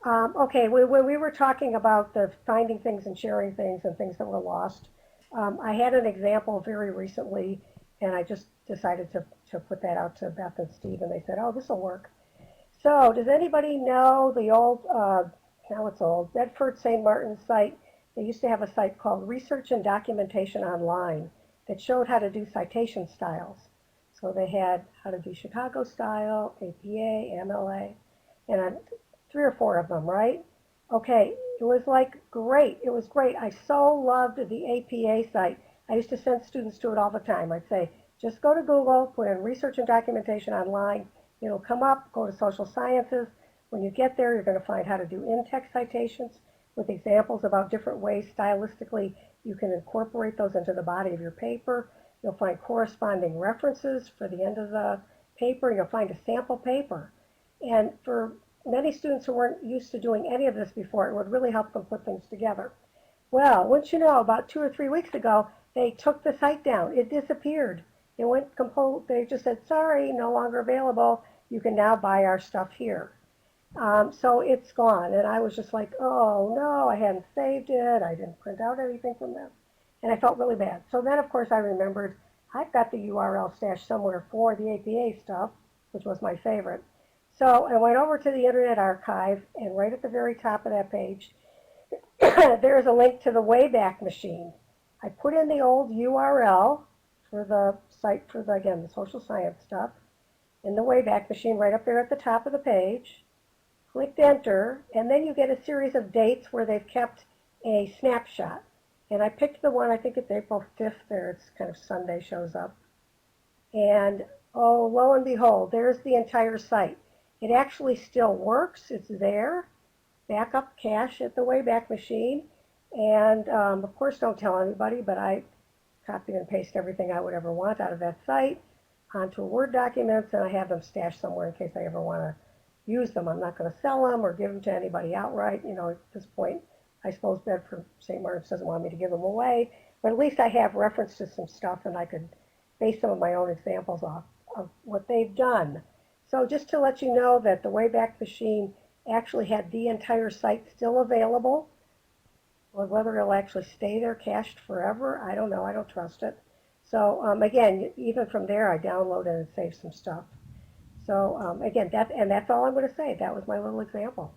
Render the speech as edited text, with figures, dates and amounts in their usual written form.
Okay, when we were talking about the finding things and sharing things and things that were lost, I had an example very recently, and I just decided to put that out to Beth and Steve, and they said, "Oh, this will work." So, does anybody know the old, now it's old, Bedford St. Martin's site? They used to have a site called Research and Documentation Online that showed how to do citation styles. So they had how to do Chicago style, APA, MLA, and three or four of them, right? Okay, it was like great. It was great. I so loved the APA site. I used to send students to it all the time. I'd say, just go to Google, put in research and documentation online. It'll come up, go to social sciences. When you get there, you're going to find how to do in-text citations with examples about different ways stylistically you can incorporate those into the body of your paper. You'll find corresponding references for the end of the paper. You'll find a sample paper. And for many students who weren't used to doing any of this before, it would really help them put things together. Well, wouldn't you know, about 2 or 3 weeks ago, they took the site down. It disappeared. It went complete. They just said, sorry, no longer available. You can now buy our stuff here. So it's gone. And I was just like, oh no, I hadn't saved it. I didn't print out anything from them. And I felt really bad. So then, of course, I remembered I've got the URL stashed somewhere for the APA stuff, which was my favorite. So I went over to the Internet Archive, and right at the very top of that page, there's a link to the Wayback Machine. I put in the old URL for the site for the, again, the social science stuff in the Wayback Machine right up there at the top of the page. Clicked enter, and then you get a series of dates where they've kept a snapshot. And I picked the one, I think it's April 5th there, it's kind of Sunday shows up. And oh, lo and behold, there's the entire site. It actually still works, it's there. Backup cache at the Wayback Machine. And of course, don't tell anybody, but I copy and paste everything I would ever want out of that site onto Word documents, and I have them stashed somewhere in case I ever want to use them. I'm not going to sell them or give them to anybody outright. You know, at this point, I suppose Bedford St. Martin's doesn't want me to give them away, but at least I have reference to some stuff, and I could base some of my own examples off of what they've done. So just to let you know that the Wayback Machine actually had the entire site still available, or whether it'll actually stay there cached forever, I don't know. I don't trust it. So again, even from there, I downloaded and saved some stuff. So again, that's all I'm going to say. That was my little example.